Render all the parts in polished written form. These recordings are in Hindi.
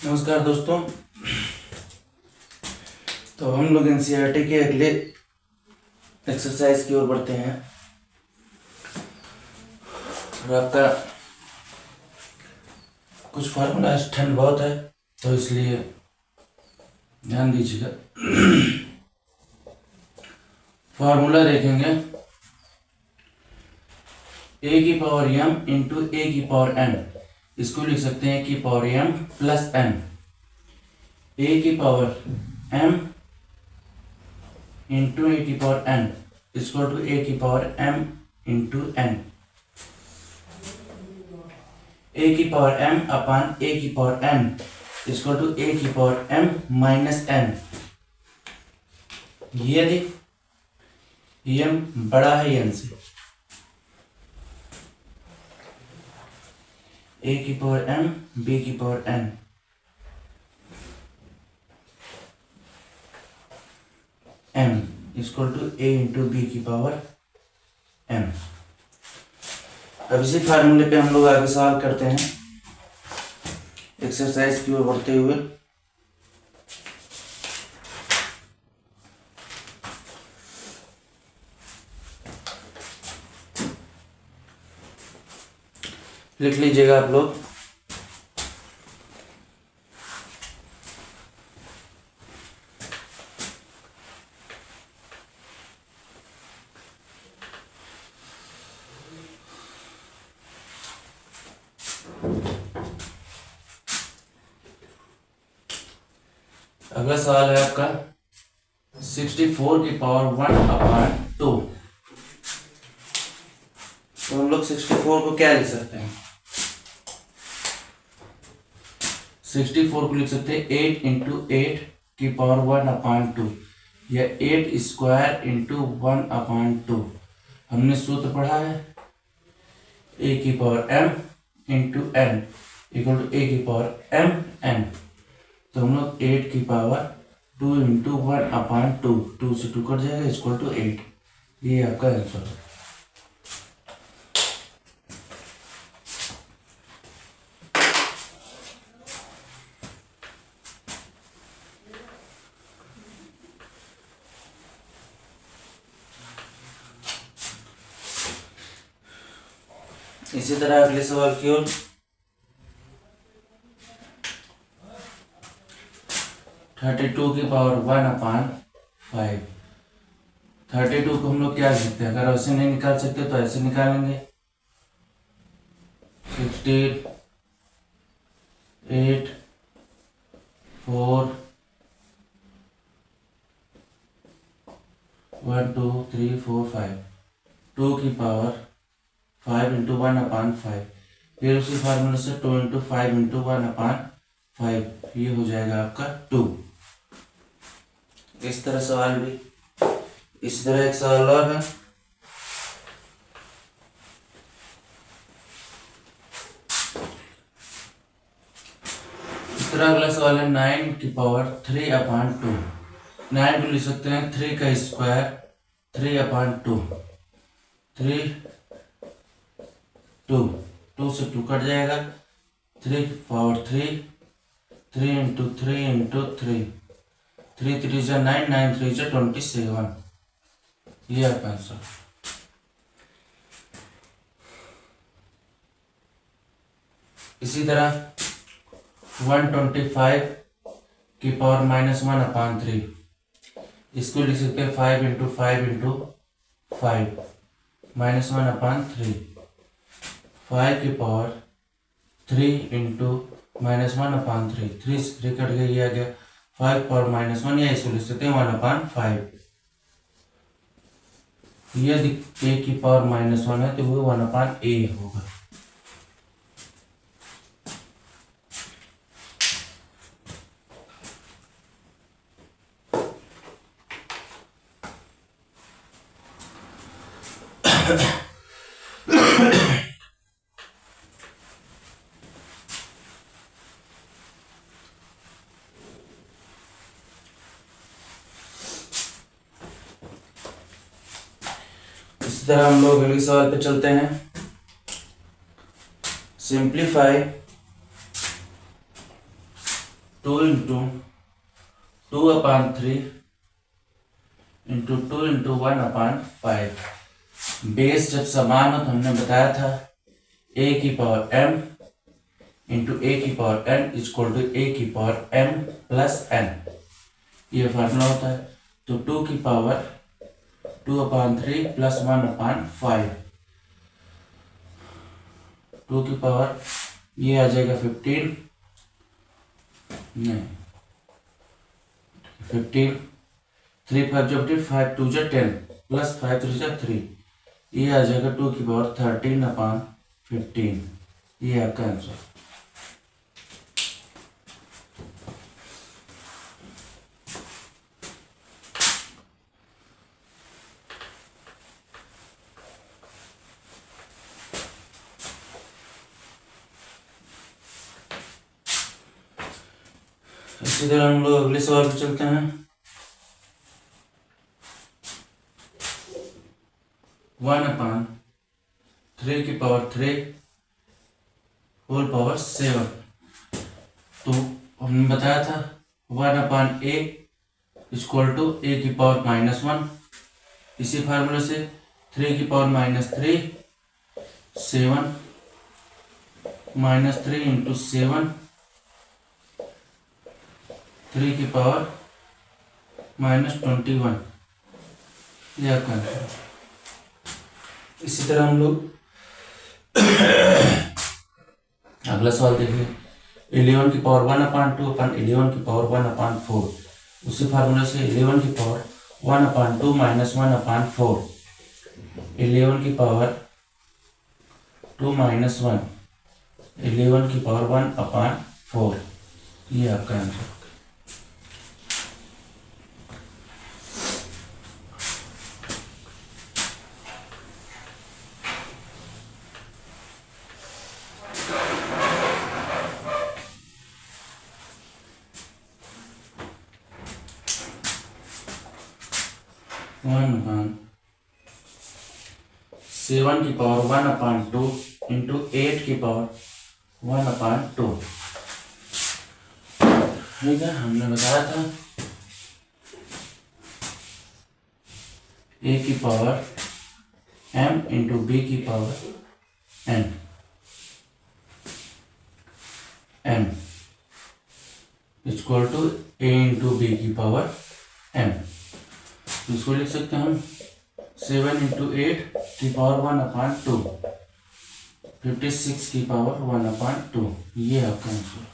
नमस्कार दोस्तों। तो हम लोग एनसीईआरटी के अगले एक्सरसाइज की ओर बढ़ते हैं और आपका कुछ फार्मूला, ठंड बहुत है तो इसलिए ध्यान दीजिएगा। फार्मूला देखेंगे ए की पावर एम इंटू ए की पावर एन। इसको लिख सकते हैं की power M plus N. A की पावर एम इंटू ए की पावर एन इसको टू ए की power M into N. A की पावर एम अपान ए की पावर एन इसको टू ए की पावर एम माइनस एन। यदि एम बड़ा है एन से, ए की पावर एम बी की power N M equal to A into B की पावर एम। अब इसी फार्मूले पे हम लोग आगे सवाल करते हैं एक्सरसाइज की ओर बढ़ते हुए। लिख लीजिएगा आप लोग। अगला सवाल है आपका 64 की पावर 1/2। तो हम लोग 64 को क्या लिख सकते हैं? 64 को लिख सकते हैं 8 इंटू 8 की पावर 1/2 या 8 स्क्वायर इंटू 1/2। हमने सूत्र पढ़ा है ए की power M into N equal to A की पावर एम एन। तो हम लोग 8 की पावर 2 इंटू 1/2, 2 से 2 कट जाएगा इक्वल टू 8। ये आपका आंसर है। इसी तरह अगले सवाल की ओर। 32 की पावर 1/5। 32 को हम लोग क्या लिखते हैं? अगर ऐसे नहीं निकाल सकते तो ऐसे निकालेंगे। 16 8 4 1 2 3 4 5 2 की पावर 5 इंटू 1/5। फिर उसी फार्मूले से 2 इंटू 5 इंटू 1/5 ये हो जाएगा आपका 2। इस तरह सवाल भी, इस तरह एक सवाल और है। इस तरह अगला सवाल है 9 की पावर 3/2। 9 को लिख सकते हैं 3 का स्क्वायर 3/2। 3 2 2 से 2 कट जाएगा। 3 की पावर 3 3 इंटू 3 इंटू 3 3 3 जा 9 9 3 जा 27। ये आपका आंसर। इसी तरह 125 की पावर -1/3 इसको लिख सकते हैं 5 इंटू 5 इंटू 5 -1/3। 5 की पावर 3 इंटू -1/3 3 से 3 कट गया, ये आ गया 5 पावर -1 या इसको लिख सकते हैं 1/5। यदि a की पावर -1 है तो वो 1/a होगा। इसी तरह हम लोग अगले सवाल पे चलते हैं। Simplify 2 into 2/3 into 2 into 1/5। Base जब समान हो तो हमने बताया था a की पावर m इंटू a की power n equal to a की पावर m प्लस n, ये फार्मूला होता है। तो 2 की पावर 2/3 प्लस 1/5, 2 की पावर ये आ जाएगा 15, नहीं 15, 3 5 जो 5 2 जो 10 प्लस 5 3 जो 3, ये आ जाएगा 2 की पावर 13/15, ये आपका आंसर। इसी तरह हम लोग अगले सवाल पे चलते हैं। 1/3 की पावर 3 होल पावर 7, तो हमने बताया था 1/a इक्वल टू a की पावर -1। इसी फार्मूले से 3 की पावर -3 7 -3 इंटू 7 3 की पावर -21, यह आपका आंसर। इसी तरह हम लोग अगला सवाल देखिए। 11 की पावर 1/2 अपन 11 की पावर 1/4, उसी फार्मूले से 11 की पावर 1/2 माइनस 1/4, 11 की पावर 2 माइनस 1, 11 की पावर 1/4, ये आपका आंसर। वन 7 की पावर 1/2 इंटू 8 की पावर 1/2, ठीक है। हमने बताया था a की पावर m इंटू b की power n, m equal to a into b की पावर m। इसको लिख सकते हैं हम 7 इंटू 8 की पावर 1/2, 56 की पावर 1/2, ये आपका आंसर।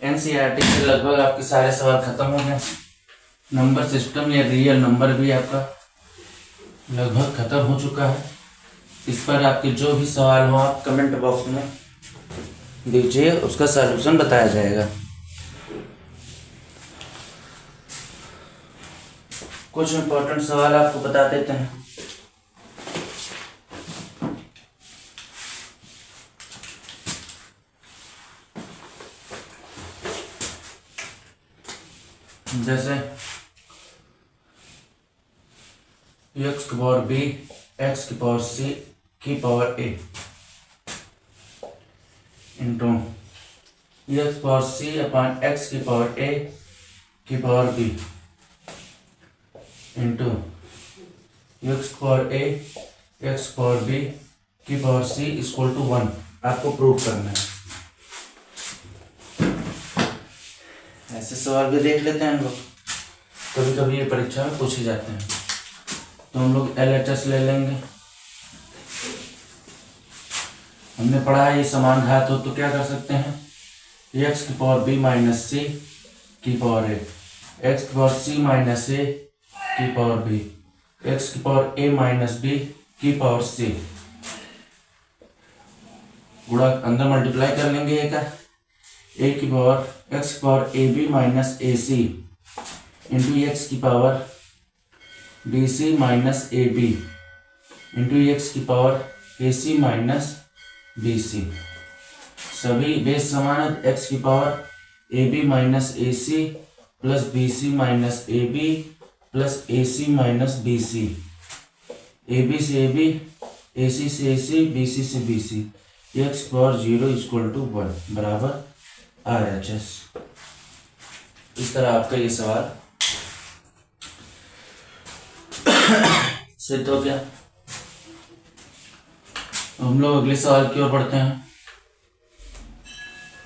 एनसीईआरटी से लगभग आपके सारे सवाल खत्म हो गए। नंबर सिस्टम या रियल नंबर भी आपका लगभग खत्म हो चुका है। इस पर आपके जो भी सवाल हो आप कमेंट बॉक्स में दीजिए, उसका सलूशन बताया जाएगा। कुछ इंपॉर्टेंट सवाल आपको बता देते हैं। जैसे x की पावर b x की पावर c की power a into x power c upon x की पावर a की power b into x power a x power b की पावर c इक्वल टू 1 आपको प्रूव करना है। ऐसे सवाल भी देख लेते हैं हम लोग, कभी कभी ये परीक्षा में पूछे जाते हैं। तो हम लोग LHS ले लेंगे। हमने पढ़ा है ये समान घात हो तो क्या कर सकते हैं, x की पावर b माइनस c की पावर a, x की पावर c माइनस a की पावर b, x की पावर a माइनस b की पावर c, गुणा अंदर मल्टीप्लाई कर लेंगे a का, a की पावर x की power ab minus ac into x की power bc minus ab into x की पावर ac माइनस bc। सभी बेस समान है। x की power ab minus ac plus bc minus ab plus ac minus bc, ab से ab AC से AC, BC से BC, x power 0 equal to 1 बराबर RHS। इस तरह आपका ये सवाल सिद्ध हो गया। हम लोग अगले सवाल की ओर बढ़ते हैं।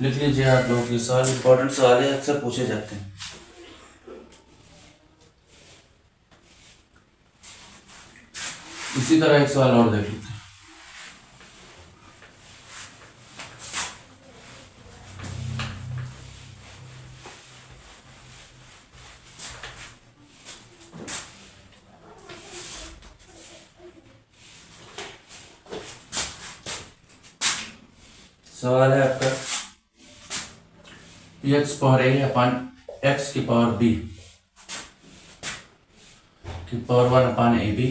लिख लीजिए आप लोग, ये सवाल इंपॉर्टेंट सवाल है, अक्सर पूछे जाते हैं। इसी तरह एक सवाल और देख लेते हैं। सवाल है आपका x power a upon x की पावर b की पावर 1 अपान ab,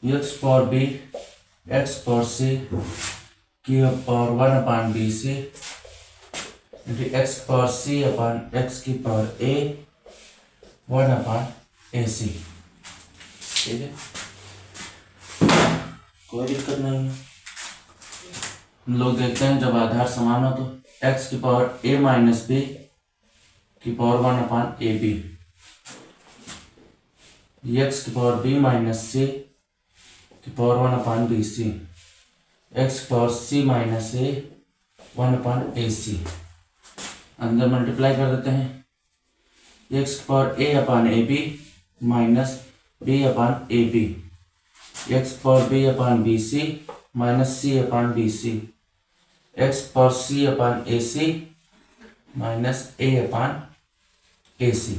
x power b x power c की पावर 1 अपान b c into x power c अपान x की power a 1 upon a c। ठीक है, कोई दिक्कत नहीं है। हम लोग देखते हैं जब आधार समान हो तो x की पावर a माइनस b की power 1 upon A B, x की पावर b माइनस c की power 1 upon B C, x की power c minus a 1 upon A C. अंदर मल्टीप्लाई कर देते हैं, x की power a upon A B minus b upon A B, x की power b upon B C minus c upon B C, x power c upon A C minus a upon A सी।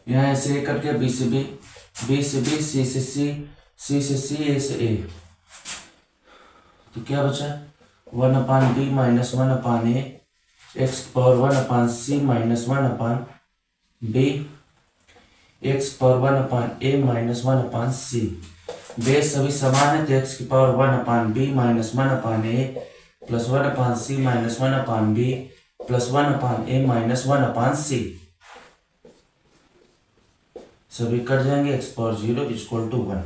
यहाँ ऐसे कट गया, b से b, b से b, c से c, c से c, a से a, तो क्या बचा 1 अपान b minus 1 upon a, x power 1 upon c minus 1 upon b, x power 1 upon a minus 1 upon c। Base सभी समान है तो x की power 1 upon b minus 1 upon a plus 1 upon c minus 1 upon b plus 1 upon a minus 1 upon c, सभी कट जाएंगे, x पावर 0 इक्वल टू 1।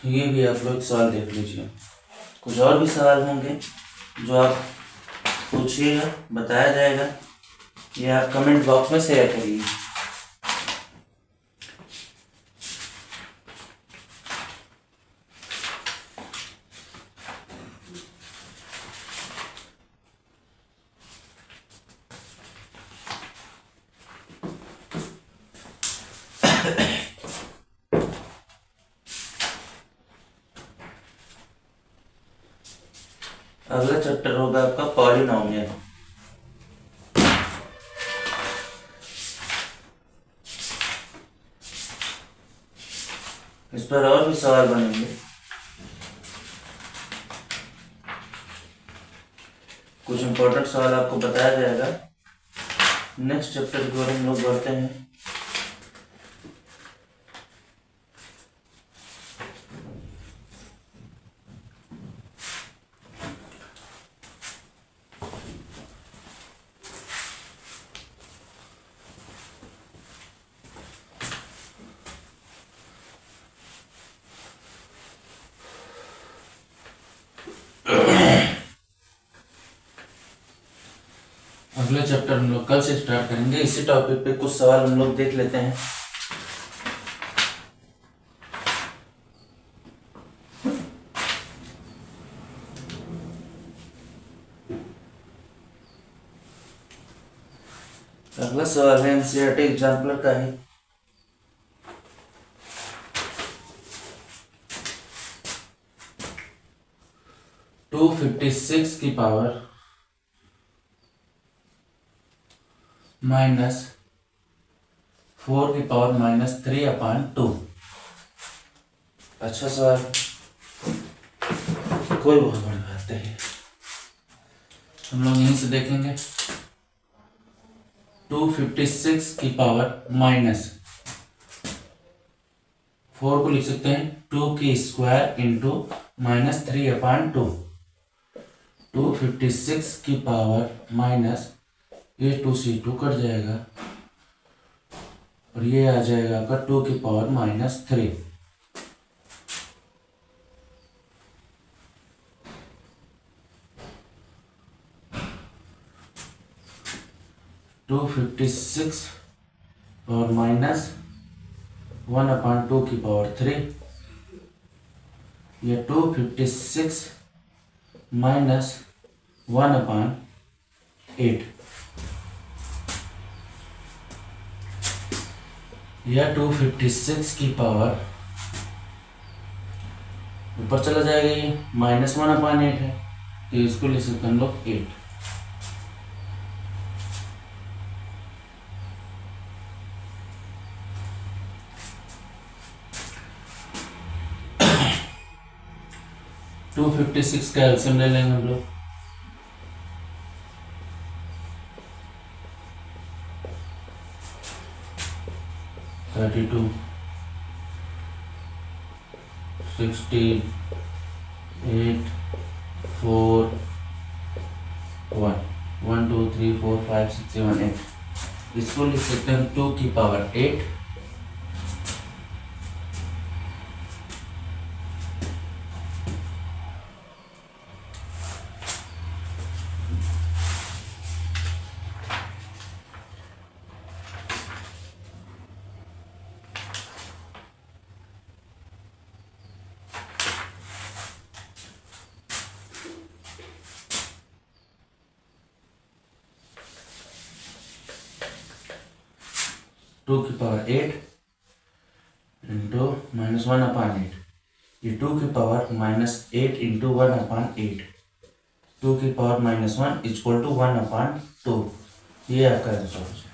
ये भी आप लोग सवाल देख लीजिए। कुछ और भी सवाल होंगे जो आप पूछिएगा, बताया जाएगा, ये आप कमेंट बॉक्स में शेयर करिए। अगला चैप्टर होगा आपका पॉलिनोमियल। इस पर और भी सवाल बनेंगे। कुछ इंपॉर्टेंट सवाल आपको बताया जाएगा। नेक्स्ट चैप्टर की ओर हम लोग बढ़ते हैं। अगले चैप्टर हम लोग कल से स्टार्ट करेंगे। इसी टॉपिक पे कुछ सवाल हम लोग देख लेते हैं। अगला सवाल है एनसीईआरटी एग्जाम्पलर का ही। टू 56 की पावर माइनस 4 की पावर माइनस 3 अपान 2। अच्छा सवाल, कोई बहुत बड़ी बात नहीं, हम लोग यहीं से देखेंगे। 256 की पावर माइनस 4 को लिख सकते हैं 2 की स्क्वायर इंटू माइनस 3 अपान 2। 256 की पावर माइनस ये 2 से 2 कट जाएगा, और ये आ जाएगा आपका 2 की पावर -3। (256) और -1/2 की पावर 3, या 256 -1/8, या 256 की पावर ऊपर चला जाएगा, ये -1/8 है तो इसको लिख सकते हैं हम लोग 8। टू 256 का एलसीएम ले लेंगे हम लोग। Thirty two 16 8 4 1 1 2 3 4 5 6 7 8। इसको लिख सकते हैं 2 की पावर 8, टू की पावर 8 इंटू -1/8, ये 2 की पावर -8 इंटू 1/8, 2 की पावर -1 इक्वल टू 1/2। ये आपका आंसर हो जाए।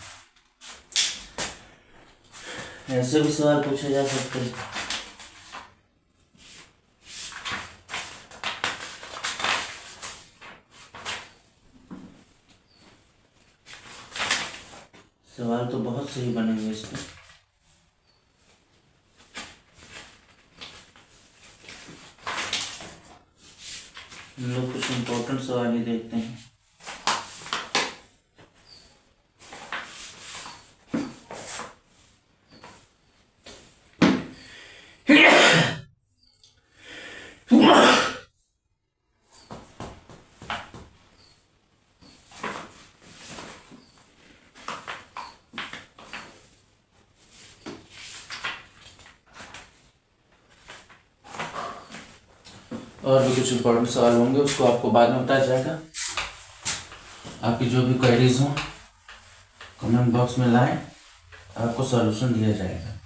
ऐसे भी सवाल पूछे जा सकते हैं। सवाल तो बहुत सही बनेंगे इसमें। हम लोग कुछ इम्पोर्टेंट सवाल ही देखते हैं। और भी कुछ इम्पोर्टेंट सवाल होंगे, उसको आपको बाद में बताया जाएगा। आपकी जो भी क्वेरीज हों कमेंट बॉक्स में लाएं, आपको सॉल्यूशन दिया जाएगा।